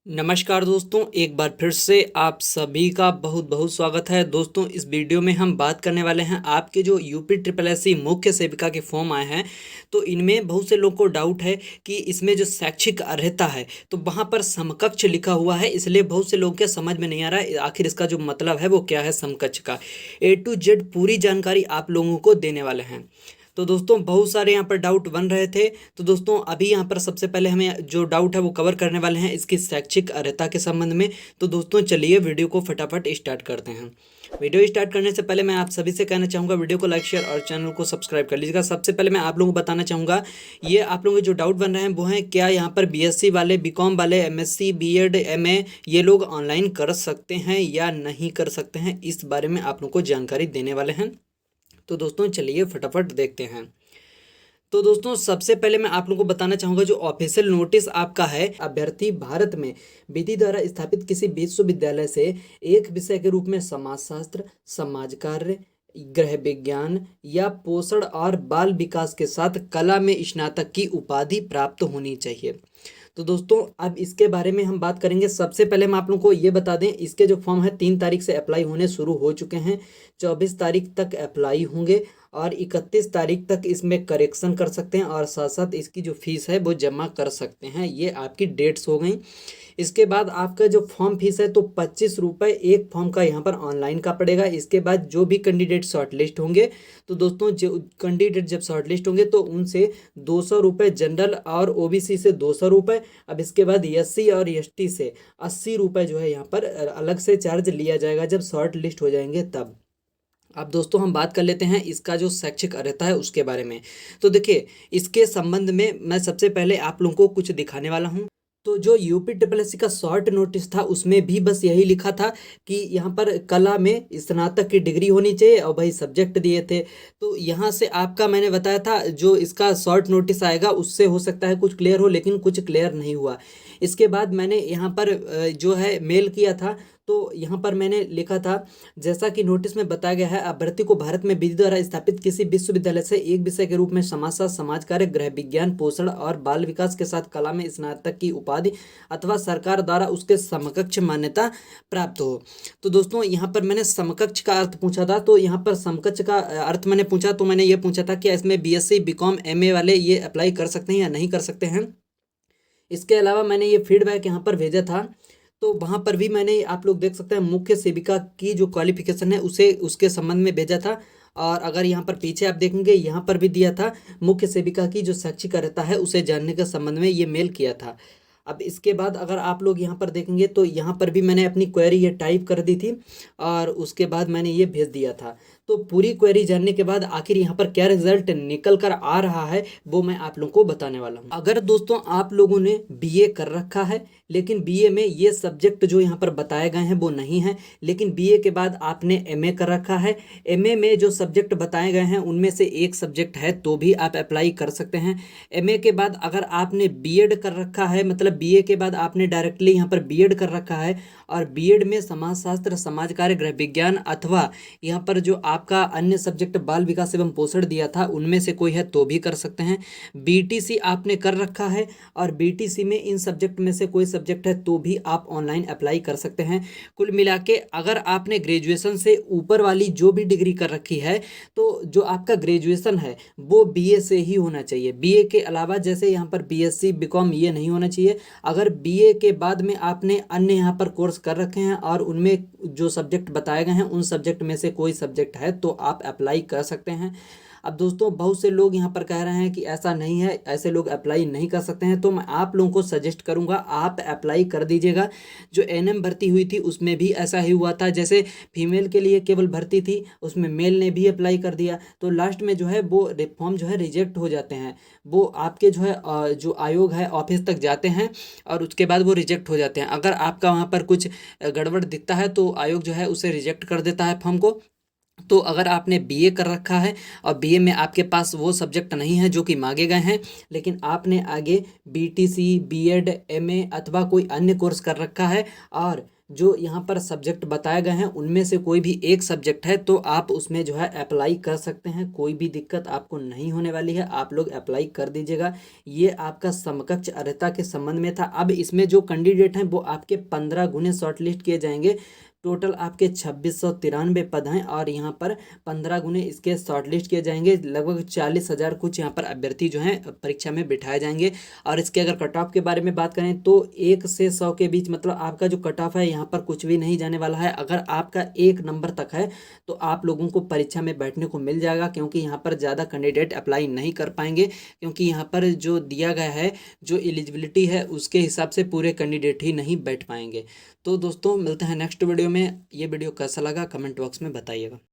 नमस्कार दोस्तों, एक बार फिर से आप सभी का बहुत बहुत स्वागत है। दोस्तों, इस वीडियो में हम बात करने वाले हैं आपके जो यूपी ट्रिपल एस सी मुख्य सेविका के फॉर्म आए हैं। तो इनमें बहुत से लोगों को डाउट है कि इसमें जो शैक्षिक अर्हता है तो वहाँ पर समकक्ष लिखा हुआ है, इसलिए बहुत से लोगों के समझ में नहीं आ रहा है आखिर इसका जो मतलब है वो क्या है समकक्ष का। A to Z पूरी जानकारी आप लोगों को देने वाले हैं। तो दोस्तों, बहुत सारे यहाँ पर डाउट बन रहे थे। तो दोस्तों, अभी यहाँ पर सबसे पहले हमें जो डाउट है वो कवर करने वाले हैं इसकी शैक्षिक अर्हता के संबंध में। तो दोस्तों, चलिए वीडियो को फटाफट स्टार्ट करते हैं। वीडियो स्टार्ट करने से पहले मैं आप सभी से कहना चाहूँगा वीडियो को लाइक शेयर और चैनल को सब्सक्राइब कर लीजिएगा। सबसे पहले मैं आप लोगों को बताना चाहूँगा, ये आप लोगों के जो डाउट बन रहे हैं वो हैं क्या यहाँ पर BSc वाले, BCom वाले, MSc, B.Ed, MA ये लोग ऑनलाइन कर सकते हैं या नहीं कर सकते हैं, इस बारे में आप लोगों को जानकारी देने वाले हैं। तो दोस्तों, चलिए फटाफट देखते हैं। तो दोस्तों, सबसे पहले मैं आप लोगों को बताना चाहूँगा जो ऑफिशियल नोटिस आपका है, अभ्यर्थी भारत में विधि द्वारा स्थापित किसी विश्वविद्यालय से एक विषय के रूप में समाजशास्त्र, समाज कार्य, गृह विज्ञान या पोषण और बाल विकास के साथ कला में स्नातक की उपाधि प्राप्त होनी चाहिए। तो दोस्तों, अब इसके बारे में हम बात करेंगे। सबसे पहले मैं आप लोगों को ये बता दें, इसके जो फॉर्म है 3 तारीख से अप्लाई होने शुरू हो चुके हैं। 24 तारीख तक अप्लाई होंगे और 31 तारीख तक इसमें करेक्शन कर सकते हैं और साथ साथ इसकी जो फीस है वो जमा कर सकते हैं। ये आपकी डेट्स हो गई। इसके बाद आपका जो फॉर्म फीस है तो 25 रुपये एक फॉर्म का यहाँ पर ऑनलाइन का पड़ेगा। इसके बाद जो भी कैंडिडेट शॉर्टलिस्ट होंगे, तो दोस्तों जो कैंडिडेट जब शॉर्टलिस्ट होंगे तो उनसे 200 रुपये जनरल और OBC से 200 रुपये। अब इसके बाद SC और ST से 80 रुपये जो है यहाँ पर अलग से चार्ज लिया जाएगा जब शॉर्ट लिस्ट हो जाएंगे तब। अब दोस्तों, हम बात कर लेते हैं इसका जो शैक्षिक अर्हता है उसके बारे में। तो देखिए, इसके संबंध में मैं सबसे पहले आप लोगों को कुछ दिखाने वाला हूँ। तो जो यूपी ट्रिपल एस सी का शॉर्ट नोटिस था उसमें भी बस यही लिखा था कि यहाँ पर कला में स्नातक की डिग्री होनी चाहिए और भाई सब्जेक्ट दिए थे। तो यहाँ से आपका मैंने बताया था जो इसका शॉर्ट नोटिस आएगा उससे हो सकता है कुछ क्लियर हो, लेकिन कुछ क्लियर नहीं हुआ। इसके बाद मैंने यहाँ पर जो है मेल किया था, तो यहाँ पर मैंने लिखा था जैसा कि नोटिस में बताया गया है, अभ्यर्थी को भारत में विधि द्वारा स्थापित किसी विश्वविद्यालय से एक विषय के रूप में समाजशास्त्र, समाज कार्य, गृह विज्ञान, पोषण और बाल विकास के साथ कला में स्नातक की उपाधि अथवा सरकार द्वारा उसके समकक्ष मान्यता प्राप्त हो। तो दोस्तों, यहाँ पर मैंने समकक्ष का अर्थ पूछा था, तो यहाँ पर समकक्ष का अर्थ मैंने पूछा तो मैंने ये पूछा था कि इसमें BSc, BCom, MA वाले ये अप्लाई कर सकते हैं या नहीं कर सकते हैं। इसके अलावा मैंने ये फीडबैक यहाँ पर भेजा था, तो वहाँ पर भी मैंने आप लोग देख सकते हैं मुख्य सेविका की जो क्वालिफिकेशन है उसे उसके संबंध में भेजा था। और अगर यहाँ पर पीछे आप देखेंगे यहाँ पर भी दिया था मुख्य सेविका की जो शैक्षिक अर्हता है उसे जानने के संबंध में ये मेल किया था। अब इसके बाद अगर आप लोग यहाँ पर देखेंगे तो यहाँ पर भी मैंने अपनी क्वेरी ये टाइप कर दी थी और उसके बाद मैंने ये भेज दिया था। तो पूरी क्वेरी जानने के बाद आखिर यहाँ पर क्या रिजल्ट निकल कर आ रहा है वो मैं आप लोगों को बताने वाला हूँ। अगर दोस्तों आप लोगों ने BA कर रखा है लेकिन BA में ये सब्जेक्ट जो यहाँ पर बताए गए हैं वो नहीं है, लेकिन BA के बाद आपने MA कर रखा है, MA में जो सब्जेक्ट बताए गए हैं उनमें से एक सब्जेक्ट है तो भी आप अप्लाई कर सकते हैं। MA के बाद अगर आपने B.Ed कर रखा है, मतलब BA के बाद आपने डायरेक्टली यहाँ पर B.Ed कर रखा है और B.Ed में समाजशास्त्र, समाज कार्य, गृह विज्ञान अथवा यहाँ पर जो आपका अन्य सब्जेक्ट बाल विकास एवं पोषण दिया था उनमें से कोई है तो भी कर सकते हैं। BTC आपने कर रखा है और BTC में इन सब्जेक्ट में से कोई सब्जेक्ट है तो भी आप ऑनलाइन अप्लाई कर सकते हैं। कुल मिला के अगर आपने ग्रेजुएशन से ऊपर वाली जो भी डिग्री कर रखी है तो जो आपका ग्रेजुएशन है वो BA से ही होना चाहिए। BA के अलावा जैसे यहाँ पर BSc, BCom ये नहीं होना चाहिए। अगर BA के बाद में आपने अन्य यहाँ पर कोर्स कर रखे हैं और उनमें जो सब्जेक्ट बताए गए हैं उन सब्जेक्ट में से कोई सब्जेक्ट है तो आप अप्लाई कर सकते हैं। अब दोस्तों, बहुत से लोग यहाँ पर कह रहे हैं कि ऐसा नहीं है, ऐसे लोग अप्लाई नहीं कर सकते हैं, तो मैं आप लोगों को सजेस्ट करूँगा आप अप्लाई कर दीजिएगा। जो NM भर्ती हुई थी उसमें भी ऐसा ही हुआ था, जैसे फीमेल के लिए केवल भर्ती थी उसमें मेल ने भी अप्लाई कर दिया तो लास्ट में जो है वो फॉर्म जो है रिजेक्ट हो जाते हैं। वो आपके जो है जो आयोग है ऑफिस तक जाते हैं और उसके बाद वो रिजेक्ट हो जाते हैं। अगर आपका वहाँ पर कुछ गड़बड़ दिखता है तो आयोग जो है उसे रिजेक्ट कर देता है फॉर्म को। तो अगर आपने BA कर रखा है और BA में आपके पास वो सब्जेक्ट नहीं है जो कि मांगे गए हैं, लेकिन आपने आगे BTC, B.Ed, MA अथवा कोई अन्य कोर्स कर रखा है और जो यहाँ पर सब्जेक्ट बताए गए हैं उनमें से कोई भी एक सब्जेक्ट है तो आप उसमें जो है अप्लाई कर सकते हैं। कोई भी दिक्कत आपको नहीं होने वाली है, आप लोग अप्लाई कर दीजिएगा। ये आपका समकक्ष अर्हता के संबंध में था। अब इसमें जो कैंडिडेट हैं वो आपके 15 गुने शॉर्टलिस्ट किए जाएंगे। टोटल आपके 2693 पद हैं और यहाँ पर 15 गुने इसके शॉर्टलिस्ट किए जाएंगे। लगभग 40,000 कुछ यहाँ पर अभ्यर्थी जो हैं परीक्षा में बिठाए जाएंगे। और इसके अगर कट ऑफ के बारे में बात करें तो 1 से 100 के बीच, मतलब आपका जो कट ऑफ है यहाँ पर कुछ भी नहीं जाने वाला है। अगर आपका 1 नंबर तक है तो आप लोगों को परीक्षा में बैठने को मिल जाएगा, क्योंकि यहाँ पर ज़्यादा कैंडिडेट अप्लाई नहीं कर पाएंगे, क्योंकि यहाँ पर जो दिया गया है, जो एलिजिबिलिटी है उसके हिसाब से पूरे कैंडिडेट ही नहीं बैठ पाएंगे। तो दोस्तों मिलते हैं नेक्स्ट वीडियो में। ये वीडियो कैसा लगा कमेंट बॉक्स में बताइएगा।